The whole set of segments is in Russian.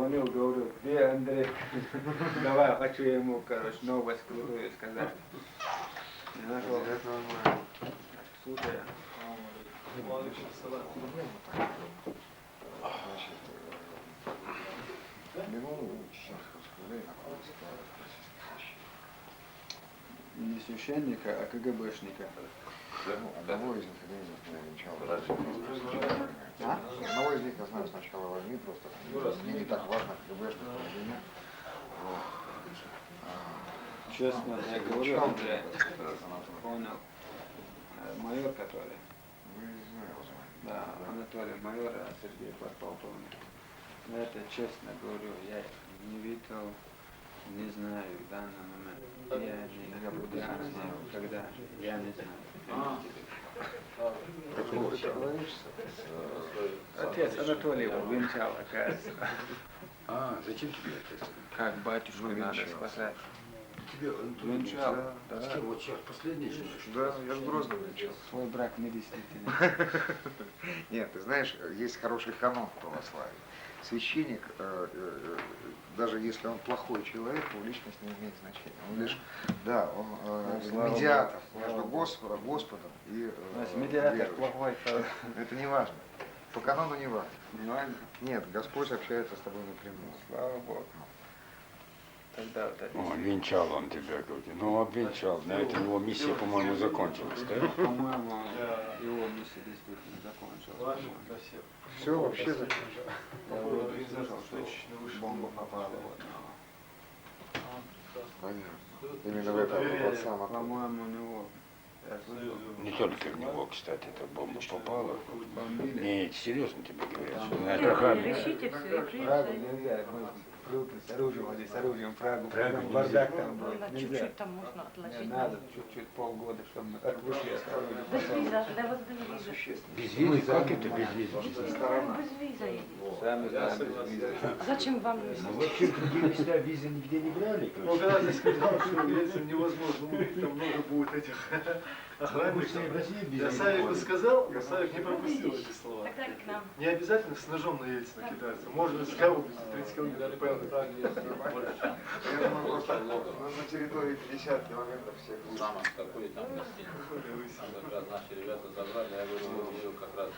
звонил, говорю, где Андрей? Давай, хочу ему, короче, новость крутую сказать. Слушай, не священника, а КГБшника. Одного из них я венчал. Одного из них я знаю с начала войны просто. Мне не так важно, КГБшник или нет. Честно, я говорю, Андрей, понял. Майор, который? Не знаю. Да, Анатолий майор, а Сергей подполковник. Это честно говорю, я не видел, не знаю в данный момент. Я не знаю, когда, я не знаю. Отец Анатолий его венчал, оказывается. Зачем тебе это? Как батюшку надо спасать. Тебе Венчал, да. С кем вот сейчас последний жена? Да, я с Грозного венчал. Свой брак недействительный. Нет, ты знаешь, есть хороший канон в православии. Священник, даже если он плохой человек, его личность не имеет значения. Он лишь, да, он медиатор между Господом и Медиатор верующим. плохой. Это не важно. По канону не важно. Не важно? Нет, Господь общается с тобой напрямую. Слава Богу. Тогда вот это. О, венчал он тебя, говорит. Ну, обвенчал. На этом его миссия, по-моему, закончилась, да? По-моему, его миссия действительно закончилась. Все вообще закончилось. Я вроде слышал, что бомба попала вот на... Понятно. Именно в это вот сам По-моему, у него... Я слышал. Не только в него, кстати, эта бомба попала. Бомбили. Нет, серьезно тебе говорят, что на Нет, это не решите все, и Прагу приезжайте. нельзя, мы привыкли с оружием, ходить с оружием, Прагу, Прагу там нельзя. бардак там был, Было нельзя. чуть-чуть там можно Не отложить. надо, чуть-чуть, полгода, чтобы мы отвыкли от оружия. Без виза, для вас без визы. без визы? Как это без визы? Без виза едете. Сами знаем, без визы. Зачем вам виза? Ну, вообще, в другие места визы нигде не брали. Ну, когда ты сказал, что если невозможно убить, там много будет этих охранников. В России без Я визы Савику ходят. сказал, но Савик не пропустил эти слова. Тогда к нам. Не обязательно с ножом на Ельцина кидаться. Можно с кого 30 километров по Я думаю, просто на территории 50 километров всех Мама, какой там гостиница. Там как раз наши ребята забрали, я говорю, вот ее как раз...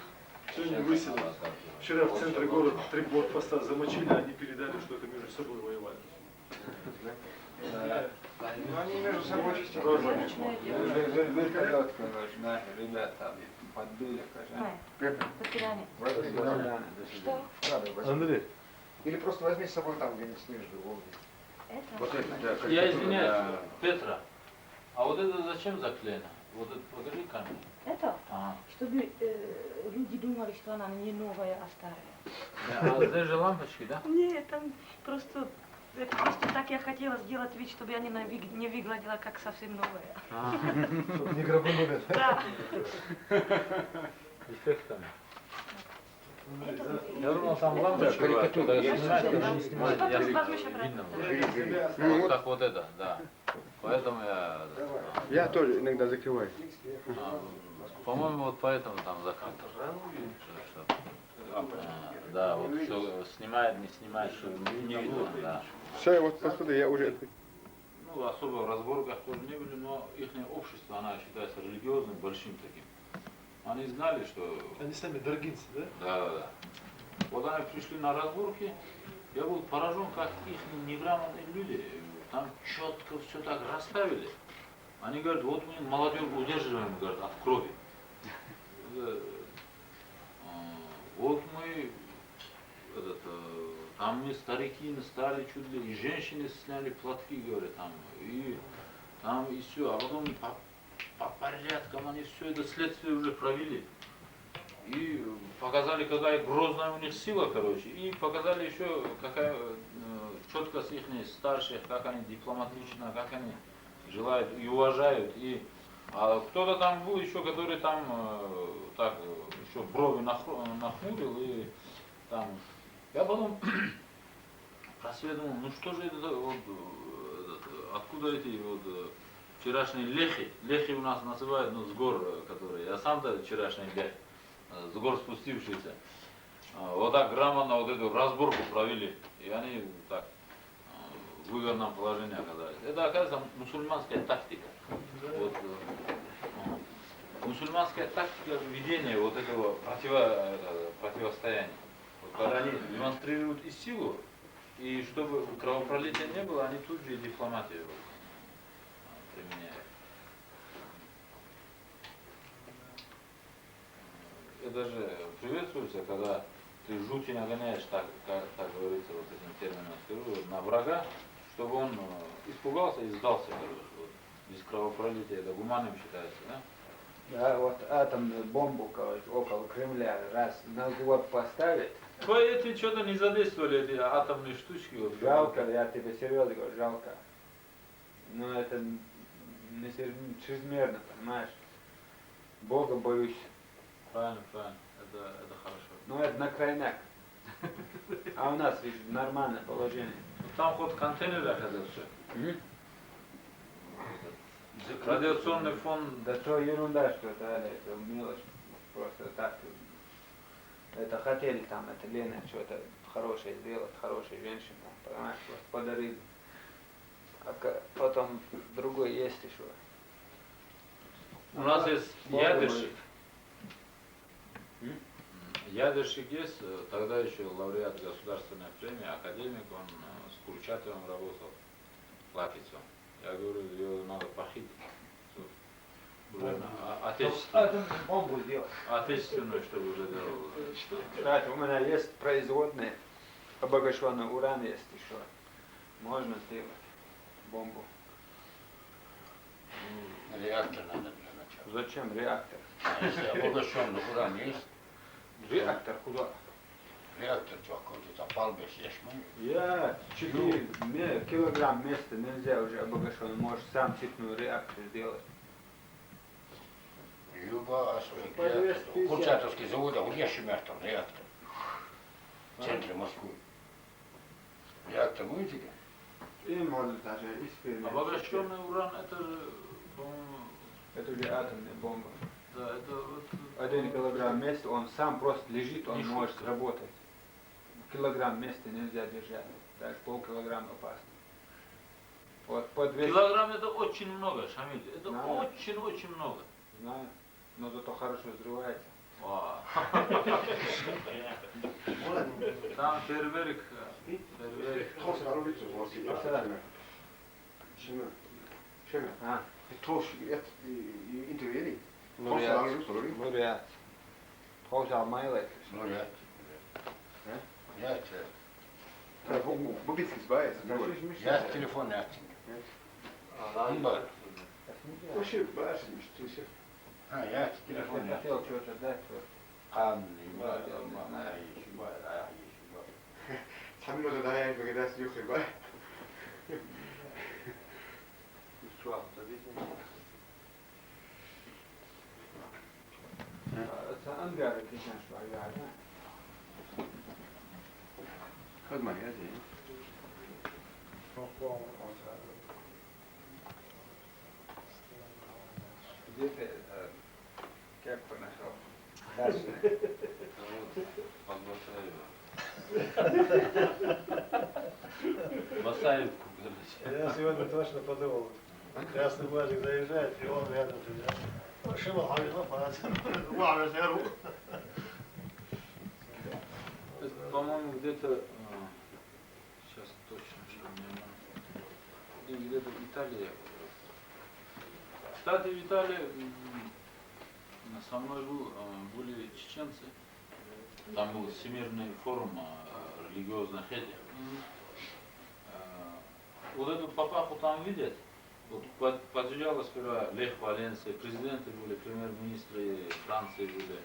Сегодня выселили. Вчера в центре города 3 блокпоста замочили, они передали, что это между собой воевали. Ну, они между собой частично. Верочное дело. Вертолет, короче, наши ребята подбили, конечно. Потеряне. Возьми, Что? надо возьми. Или просто возьми с собой там где-нибудь снизу, Волги. Это? Вот это, да, как Я это, извиняюсь, да. Петра, а вот это зачем заклеено? Вот это покажи камень. Это? Ага. Чтобы люди думали, что она не новая, а старая. А здесь же лампочки, да? Нет, там просто... Это просто так я хотела сделать вид, чтобы я не выглядела как совсем новая. Чтобы не грабанули. Да. Эффектами. Это Я думал, там лампочки Да, бывают, когда карикатуры. снимают, Да. когда не снимают. Ну, Я потом возьмешь обратно. вот как вот это, да. Поэтому я... Я тоже иногда закрываю. По-моему, вот поэтому там закрыто. Да, вот что снимает, не снимает, что не видно, да. Все, вот посмотри, я уже... Ну, особо в разборках тоже не были, но их общество, она считается религиозным, большим таким. Они знали, что... Они сами даргинцы, да? Да. Вот они пришли на разборки, я был поражен, как их неграмотные люди там четко все так расставили. Они говорят, вот мы молодежь удерживаем, говорят, от крови. Вот мы, там мы старики стали чуть ли, и женщины сняли платки, говорят, там, и все, а потом по порядкам они все это следствие уже провели. И показали, какая грозная у них сила, короче, и показали еще, какая четкость их старших, как они дипломатично, как они желают и уважают. А кто-то там был еще, который там так еще брови нахмурил и там. Я потом про себя думал, ну что же это вот, откуда эти вот вчерашние лехи? Лехи у нас называют, ну, с гор, которые, я сам-то вчерашний лех, с гор спустившийся. Вот так грамотно вот эту разборку провели, и они так в выгодном положении оказались. Это, оказывается, мусульманская тактика. Вот, мусульманская тактика ведения вот этого противостояния. Вот, когда они демонстрируют и силу, и чтобы кровопролития не было, они тут же и дипломатию применяют. Это же приветствуется, когда ты жути нагоняешь, так говорится, вот этим термином скажу, на врага, чтобы он испугался и сдался, короче. Вот. Без кровопролития это гуманным считается, да? Да, вот атомную бомбу, короче, около Кремля, раз на год поставить, Эти что-то не задействовали, эти атомные штучки. Вот, жалко, я тебе серьезно говорю, жалко. Но это не чрезмерно, понимаешь? Бога боюсь. Правильно, правильно. Это хорошо. Но это на крайняк. А у нас ведь нормальное положение. Ну, там хоть контейнеры хотят все. Радиационный фон. Да то ерунда, что это мелочь. Просто так. Это хотели там, это Лена что-то хорошее сделать, хорошей женщине, понимаешь, просто подарили. Потом другой есть еще. У нас есть Бога ядерщик. боюсь. Ядерщик есть, тогда еще лауреат государственной премии, академик, он с Курчатовым работал, Лакицем. Я говорю, ее надо похитить. Уже отечественную, Бомбу сделать. отечественную, чтобы уже делал. Кстати, у меня есть производные, обогащенный уран есть еще. Можно сделать бомбу. Реактор надо для начала. Зачем реактор? А если обогащенный уран есть, Реактор куда? реактор что, какой-то запал без ешмани. Я 4 килограмм места нельзя уже обогащенный. Можешь сам цепную реактор сделать. Люба, По 250. Курчатовский завод, а у Ешемертов реактор. В центре Москвы. Реактор будете? И может даже эксперимент. Обогащенный уран, это же, по-моему, Это уже атомная бомба. да, это вот... 1 килограмм места, он сам просто лежит, он Не может шутка. работать. Килограмм места нельзя держать. Даже полкилограмма опасно. Вот по 200. Килограмм это очень много, Шамиль. Это Да. очень-очень много. Знаю. Но зато хорошо взрывается. Вау. Там фейерверк. А, Ну, Лауреат. Trouwens al mij lekker. Ну, реактор. Реактор. Я телефон реактор. Он бар. А, я телефон Я реактор. хотел что-то дать. Вот. Камни, бар, Het is ангары, конечно, ангары. Ход магазин. Где ты кепку нашел? Дальше. Под Басаевку, короче. Я сегодня точно подумал. Красный бажик заезжает, и он рядом живет. Шимал Хавилов, ладно, я руку. Это, по-моему, где-то... сейчас точно, что мне... И где-то в Италии. Кстати, в Италии со мной были чеченцы. Там был Всемирный форум религиозных этих. Вот эту папаху там видят. Вот подъезжала сперва Лех Валенсия, президенты были, премьер-министры Франции были,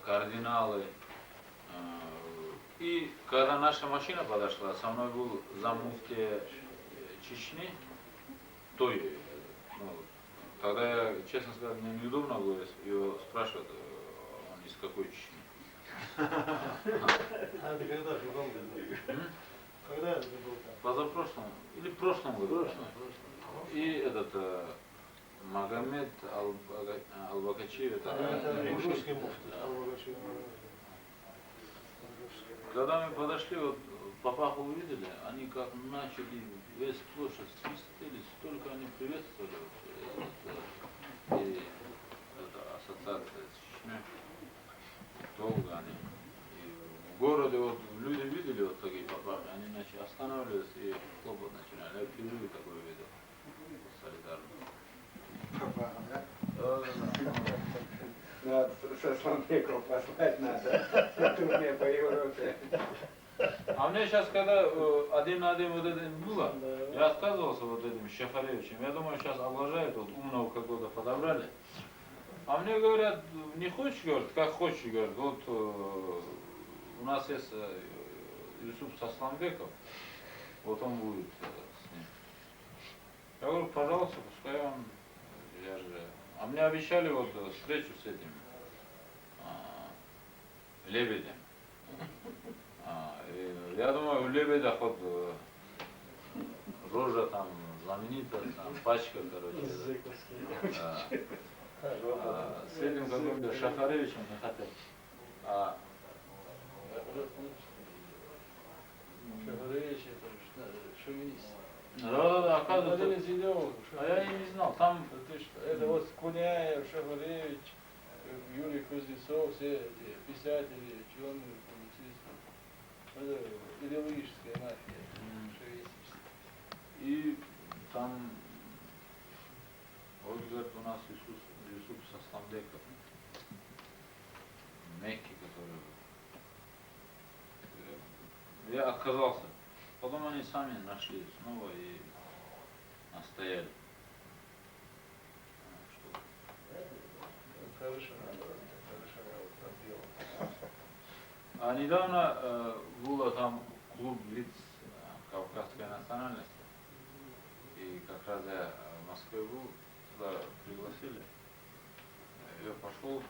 кардиналы. И когда наша машина подошла, со мной был заммуфтия Чечни, той, ну, когда я, честно сказать, мне неудобно было его спрашивать, он из какой Чечни. А ты когда в каком году? Когда это был там? Позапрошлом, или в прошлом году. И этот Магомед Албакачи, это Это русский муфти. когда мы подошли, вот папаху увидели, они как начали весь площадь свистели, столько они приветствовали. Вот, и это ассоциация с Чечней. Долго они. И в городе вот люди видели вот такие папахи, они начали останавливаться и хлопот начинали. Я впервые такое видел. Солидарно. Надо со Сламбеком послать надо. На турне по Европе. А мне сейчас, когда один на один вот это было, я отказывался вот этим Шахаревичем. Я думаю, сейчас облажают, вот умного какого-то подобрали. А мне говорят, не хочешь, говорят, как хочешь, говорят, вот у нас есть Юсуп Сасламбеков, вот он будет с ним. Я говорю, пожалуйста, пускай он, я же... А мне обещали вот встречу с этим Лебедем. Я думаю, в Лебедях вот рожа там знаменитая, там пачка, короче. С этим каким-то Шахаревичем не хотел. Шахаревич это шовинист. Да, оказывается. А я и не знал, там... Это вот Куняев, Шахаревич, Юрий Кузнецов, все эти писатели, ученые, публицисты. Это идеологическая мафия, шовинистическая. И там, вот говорит, у нас Юсуп Сасламбеков, Мекки, который... Я отказался. Потом они сами нашли снова и настояли. Хорошо, А недавно было там клуб лиц кавказской национальности. И как раз я в Москве был, туда пригласили. Я пошел,